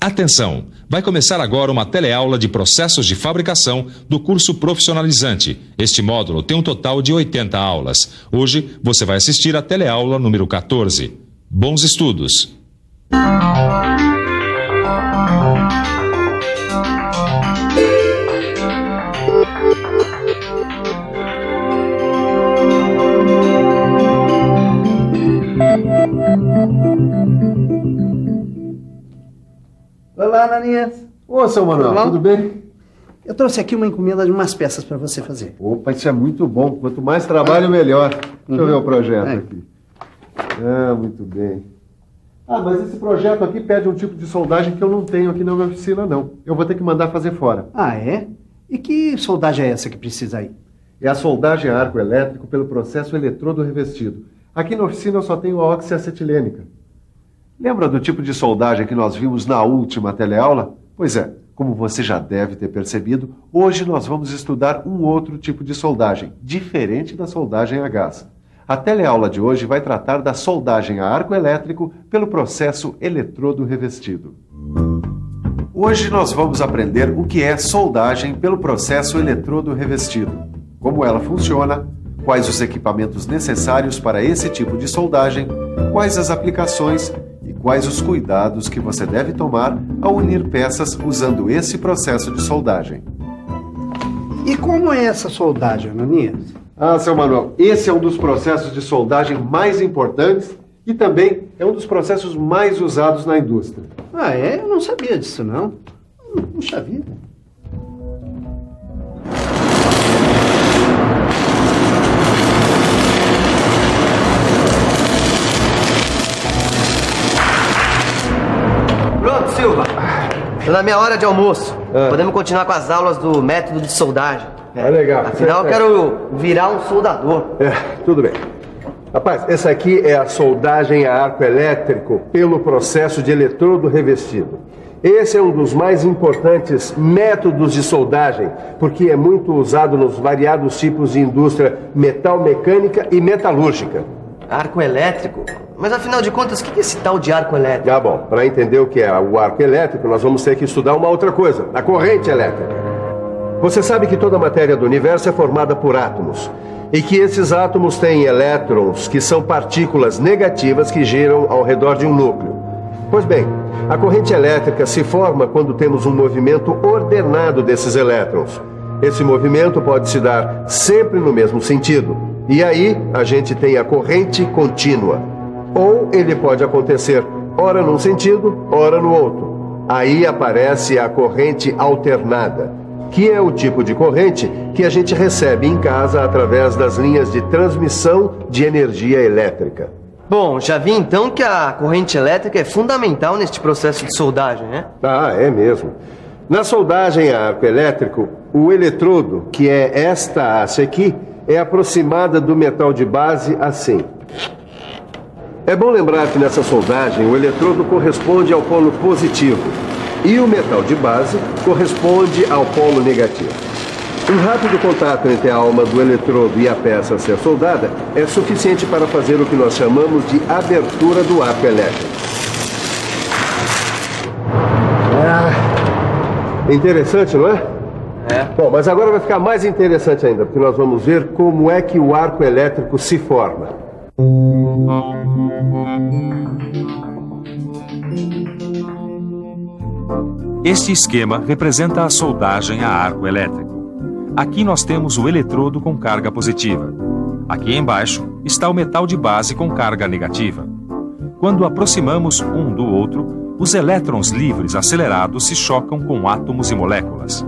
Atenção! Vai começar agora uma teleaula de processos de fabricação do curso profissionalizante. Este módulo tem um total de 80 aulas. Hoje você vai assistir a teleaula número 14. Bons estudos! Olá, Ananias. Ô, seu Manuel, tudo bem? Eu trouxe aqui uma encomenda de umas peças para você fazer. Opa, isso é muito bom. Quanto mais trabalho, melhor. Deixa eu ver o projeto aqui. Ah, muito bem. Ah, mas esse projeto aqui pede um tipo de soldagem que eu não tenho aqui na minha oficina, não. Eu vou ter que mandar fazer fora. Ah, é? E que soldagem é essa que precisa aí? É a soldagem a arco elétrico pelo processo eletrodo revestido. Aqui na oficina eu só tenho a oxiacetilênica. Lembra do tipo de soldagem que nós vimos na última teleaula? Pois é, como você já deve ter percebido, hoje nós vamos estudar um outro tipo de soldagem, diferente da soldagem a gás. A teleaula de hoje vai tratar da soldagem a arco elétrico pelo processo eletrodo revestido. Hoje nós vamos aprender o que é soldagem pelo processo eletrodo revestido, como ela funciona, quais os equipamentos necessários para esse tipo de soldagem, quais as aplicações e quais os cuidados que você deve tomar ao unir peças usando esse processo de soldagem. E como é essa soldagem, Ananias? Ah, seu Manuel, esse é um dos processos de soldagem mais importantes e também é um dos processos mais usados na indústria. Ah, é? Eu não sabia disso, não. Puxa vida. Pronto, Silva. Tô na minha hora de almoço. Podemos continuar com as aulas do método de soldagem. É legal. Afinal, eu quero virar um soldador. Tudo bem. Rapaz, essa aqui é a soldagem a arco elétrico pelo processo de eletrodo revestido. Esse é um dos mais importantes métodos de soldagem, porque é muito usado nos variados tipos de indústria metal-mecânica e metalúrgica. Arco elétrico? Mas afinal de contas, o que é esse tal de arco elétrico? Ah, bom, para entender o que é o arco elétrico, nós vamos ter que estudar uma outra coisa, a corrente elétrica. Você sabe que toda a matéria do universo é formada por átomos, e que esses átomos têm elétrons, que são partículas negativas que giram ao redor de um núcleo. Pois bem, a corrente elétrica se forma quando temos um movimento ordenado desses elétrons. Esse movimento pode se dar sempre no mesmo sentido, e aí a gente tem a corrente contínua. Ou ele pode acontecer ora num sentido, ora no outro. Aí aparece a corrente alternada, que é o tipo de corrente que a gente recebe em casa através das linhas de transmissão de energia elétrica. Bom, já vi então que a corrente elétrica é fundamental neste processo de soldagem, né? Ah, é mesmo. Na soldagem a arco elétrico, o eletrodo, que é esta haste aqui, é aproximada do metal de base assim. É bom lembrar que nessa soldagem o eletrodo corresponde ao polo positivo e o metal de base corresponde ao polo negativo. Um rápido contato entre a alma do eletrodo e a peça a ser soldada é suficiente para fazer o que nós chamamos de abertura do arco elétrico. Interessante, não é? É. Bom, mas agora vai ficar mais interessante ainda, porque nós vamos ver como é que o arco elétrico se forma. Este esquema representa a soldagem a arco elétrico. Aqui nós temos o eletrodo com carga positiva. Aqui embaixo está o metal de base com carga negativa. Quando aproximamos um do outro, os elétrons livres acelerados se chocam com átomos e moléculas.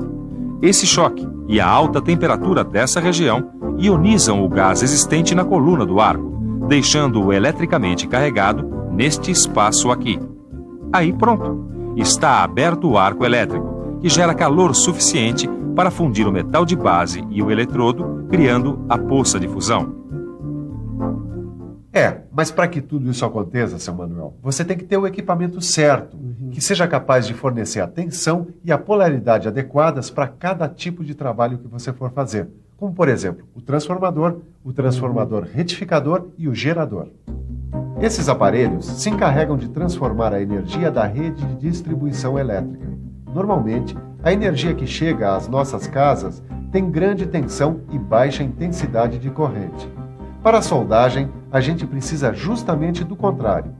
Esse choque e a alta temperatura dessa região ionizam o gás existente na coluna do arco, deixando-o eletricamente carregado neste espaço aqui. Aí pronto, está aberto o arco elétrico, que gera calor suficiente para fundir o metal de base e o eletrodo, criando a poça de fusão. Mas para que tudo isso aconteça, seu Manuel, você tem que ter o equipamento certo, que seja capaz de fornecer a tensão e a polaridade adequadas para cada tipo de trabalho que você for fazer. Como, por exemplo, o transformador retificador e o gerador. Esses aparelhos se encarregam de transformar a energia da rede de distribuição elétrica. Normalmente, a energia que chega às nossas casas tem grande tensão e baixa intensidade de corrente. Para a soldagem, a gente precisa justamente do contrário.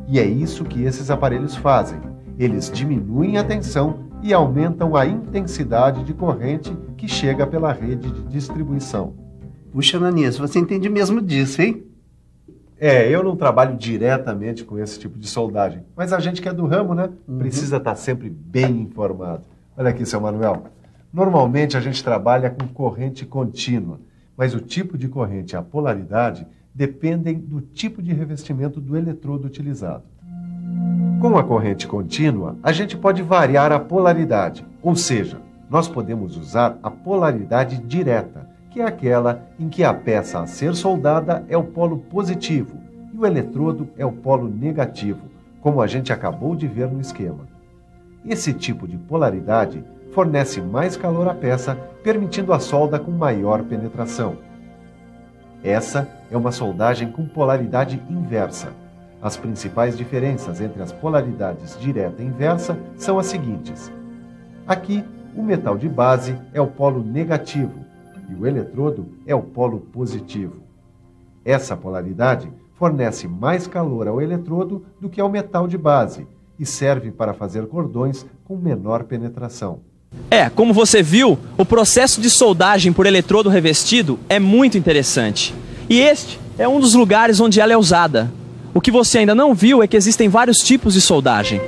E é isso que esses aparelhos fazem. Eles diminuem a tensão e aumentam a intensidade de corrente que chega pela rede de distribuição. Puxa, Ananias, você entende mesmo disso, hein? Eu não trabalho diretamente com esse tipo de soldagem, mas a gente que é do ramo, né, precisa estar sempre bem informado. Olha aqui, seu Manuel. Normalmente a gente trabalha com corrente contínua, mas o tipo de corrente e a polaridade dependem do tipo de revestimento do eletrodo utilizado. Com a corrente contínua, a gente pode variar a polaridade, ou seja, nós podemos usar a polaridade direta, que é aquela em que a peça a ser soldada é o polo positivo e o eletrodo é o polo negativo, como a gente acabou de ver no esquema. Esse tipo de polaridade fornece mais calor à peça, permitindo a solda com maior penetração. Essa é uma soldagem com polaridade inversa. As principais diferenças entre as polaridades direta e inversa são as seguintes. Aqui, o metal de base é o polo negativo e o eletrodo é o polo positivo. Essa polaridade fornece mais calor ao eletrodo do que ao metal de base e serve para fazer cordões com menor penetração. Como você viu, o processo de soldagem por eletrodo revestido é muito interessante. E este é um dos lugares onde ela é usada. O que você ainda não viu é que existem vários tipos de soldagem.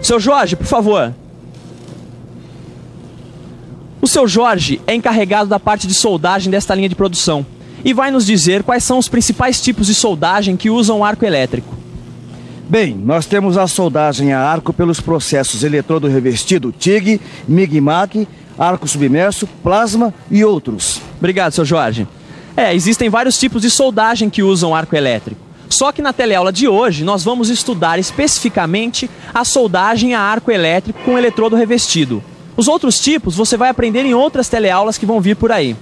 Seu Jorge, por favor. O seu Jorge é encarregado da parte de soldagem desta linha de produção e vai nos dizer quais são os principais tipos de soldagem que usam arco elétrico. Bem, nós temos a soldagem a arco pelos processos eletrodo revestido, TIG, MIG-MAC, arco submerso, plasma e outros. Obrigado, seu Jorge. Existem vários tipos de soldagem que usam arco elétrico. Só que na teleaula de hoje nós vamos estudar especificamente a soldagem a arco elétrico com eletrodo revestido. Os outros tipos você vai aprender em outras teleaulas que vão vir por aí.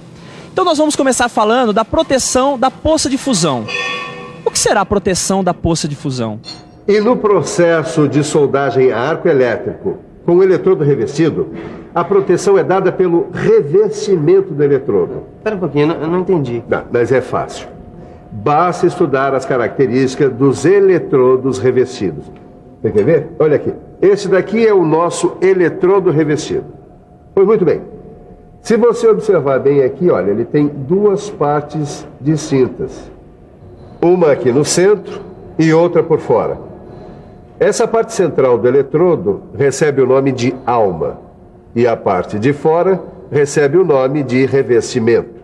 Então nós vamos começar falando da proteção da poça de fusão. O que será a proteção da poça de fusão? E no processo de soldagem a arco elétrico com o eletrodo revestido, a proteção é dada pelo revestimento do eletrodo. Espera um pouquinho, eu não entendi. Não, mas é fácil. Basta estudar as características dos eletrodos revestidos. Você quer ver? Olha aqui. Esse daqui é o nosso eletrodo revestido. Pois muito bem. Se você observar bem aqui, olha, ele tem duas partes distintas. Uma aqui no centro e outra por fora. Essa parte central do eletrodo recebe o nome de alma. E a parte de fora recebe o nome de revestimento.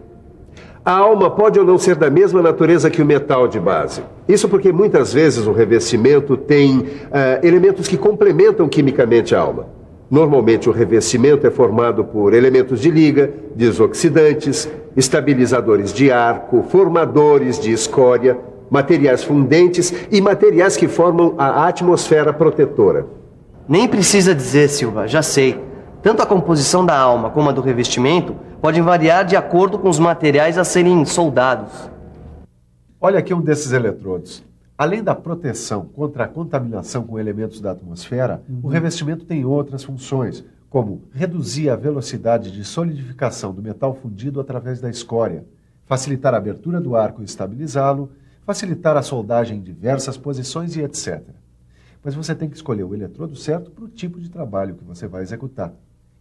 A alma pode ou não ser da mesma natureza que o metal de base. Isso porque muitas vezes o revestimento tem elementos que complementam quimicamente a alma. Normalmente o revestimento é formado por elementos de liga, desoxidantes, estabilizadores de arco, formadores de escória, materiais fundentes e materiais que formam a atmosfera protetora. Nem precisa dizer, Silva, já sei. Tanto a composição da alma como a do revestimento podem variar de acordo com os materiais a serem soldados. Olha aqui um desses eletrodos. Além da proteção contra a contaminação com elementos da atmosfera, o revestimento tem outras funções, como reduzir a velocidade de solidificação do metal fundido através da escória, facilitar a abertura do arco e estabilizá-lo, facilitar a soldagem em diversas posições e etc. Mas você tem que escolher o eletrodo certo para o tipo de trabalho que você vai executar.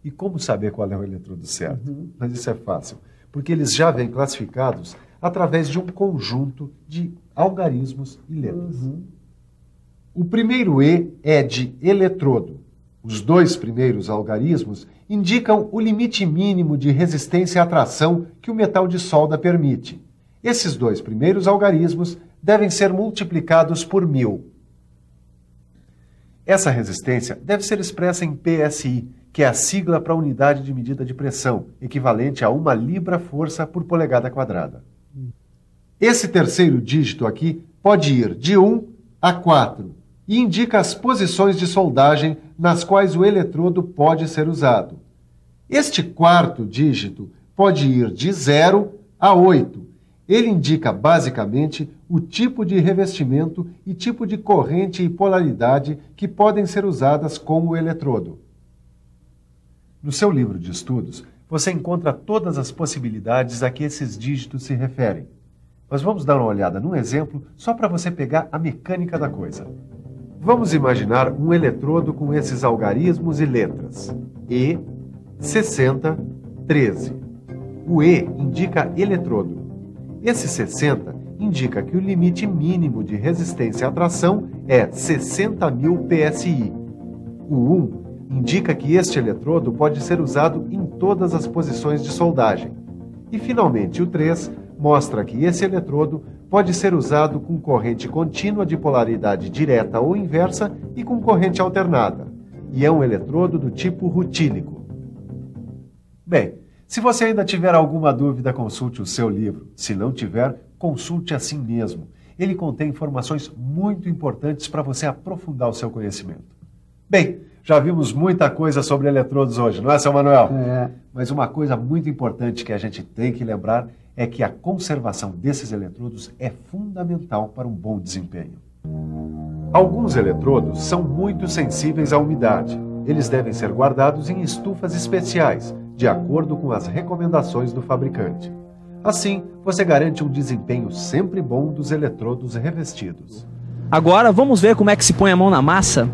E como saber qual é o eletrodo certo? Mas isso é fácil, porque eles já vêm classificados através de um conjunto de algarismos e letras. O primeiro E é de eletrodo. Os dois primeiros algarismos indicam o limite mínimo de resistência à tração que o metal de solda permite. Esses dois primeiros algarismos devem ser multiplicados por 1000. Essa resistência deve ser expressa em PSI, que é a sigla para a unidade de medida de pressão, equivalente a 1 libra-força por polegada quadrada. Esse terceiro dígito aqui pode ir de 1 a 4 e indica as posições de soldagem nas quais o eletrodo pode ser usado. Este quarto dígito pode ir de 0 a 8 Ele indica, basicamente, o tipo de revestimento e tipo de corrente e polaridade que podem ser usadas com o eletrodo. No seu livro de estudos, você encontra todas as possibilidades a que esses dígitos se referem. Mas vamos dar uma olhada num exemplo só para você pegar a mecânica da coisa. Vamos imaginar um eletrodo com esses algarismos e letras. E, 60, 13. O E indica eletrodo. Esse 60 indica que o limite mínimo de resistência à tração é 60.000 PSI. O 1 indica que este eletrodo pode ser usado em todas as posições de soldagem. E, finalmente, o 3 mostra que esse eletrodo pode ser usado com corrente contínua de polaridade direta ou inversa e com corrente alternada. E é um eletrodo do tipo rutílico. Bem, se você ainda tiver alguma dúvida, consulte o seu livro. Se não tiver, consulte assim mesmo. Ele contém informações muito importantes para você aprofundar o seu conhecimento. Bem, já vimos muita coisa sobre eletrodos hoje, não é, seu Manuel? É. Mas uma coisa muito importante que a gente tem que lembrar é que a conservação desses eletrodos é fundamental para um bom desempenho. Alguns eletrodos são muito sensíveis à umidade. Eles devem ser guardados em estufas especiais, de acordo com as recomendações do fabricante. Assim, você garante um desempenho sempre bom dos eletrodos revestidos. Agora vamos ver como é que se põe a mão na massa?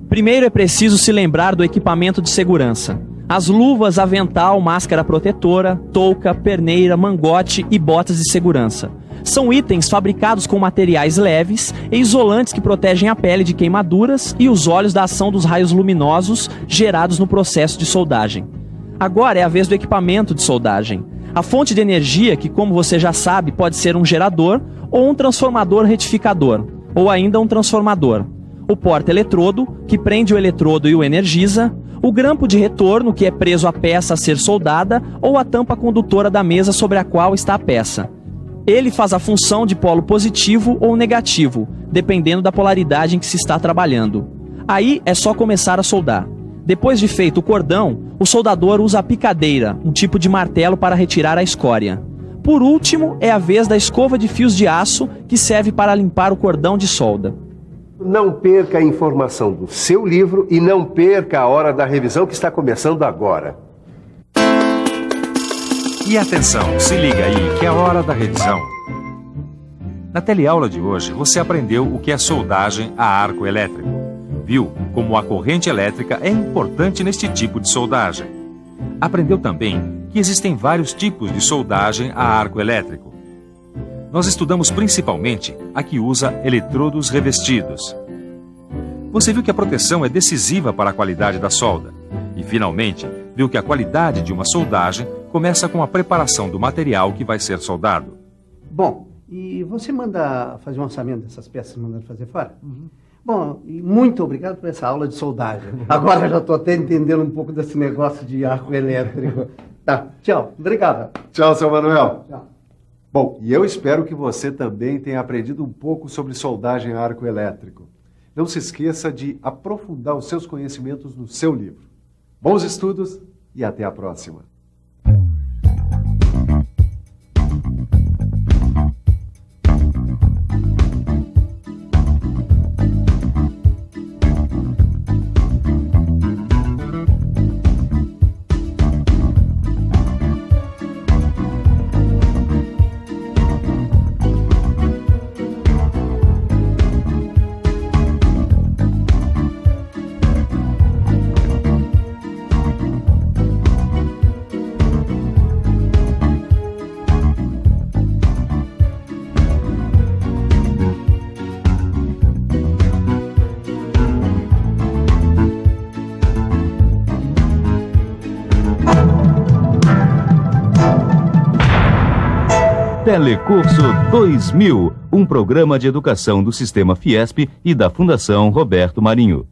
Primeiro é preciso se lembrar do equipamento de segurança. As luvas, avental, máscara protetora, touca, perneira, mangote e botas de segurança. São itens fabricados com materiais leves e isolantes que protegem a pele de queimaduras e os olhos da ação dos raios luminosos gerados no processo de soldagem. Agora é a vez do equipamento de soldagem. A fonte de energia, que como você já sabe, pode ser um gerador ou um transformador retificador, ou ainda um transformador. O porta-eletrodo, que prende o eletrodo e o energiza, o grampo de retorno, que é preso à peça a ser soldada, ou a tampa condutora da mesa sobre a qual está a peça. Ele faz a função de polo positivo ou negativo, dependendo da polaridade em que se está trabalhando. Aí é só começar a soldar. Depois de feito o cordão, o soldador usa a picadeira, um tipo de martelo para retirar a escória. Por último, é a vez da escova de fios de aço, que serve para limpar o cordão de solda. Não perca a informação do seu livro e não perca a hora da revisão que está começando agora. E atenção, se liga aí que é a hora da revisão. Na teleaula de hoje, você aprendeu o que é soldagem a arco elétrico. Viu como a corrente elétrica é importante neste tipo de soldagem. Aprendeu também que existem vários tipos de soldagem a arco elétrico. Nós estudamos principalmente a que usa eletrodos revestidos. Você viu que a proteção é decisiva para a qualidade da solda. E, finalmente, viu que a qualidade de uma soldagem começa com a preparação do material que vai ser soldado. Bom, e você manda fazer um orçamento dessas peças mandando fazer fora? Bom, e muito obrigado por essa aula de soldagem. Agora já estou até entendendo um pouco desse negócio de arco elétrico. Tá, tchau. Obrigado. Tchau, seu Manuel. Tchau. Bom, e eu espero que você também tenha aprendido um pouco sobre soldagem a arco elétrico. Não se esqueça de aprofundar os seus conhecimentos no seu livro. Bons estudos e até a próxima. Telecurso 2000, um programa de educação do Sistema Fiesp e da Fundação Roberto Marinho.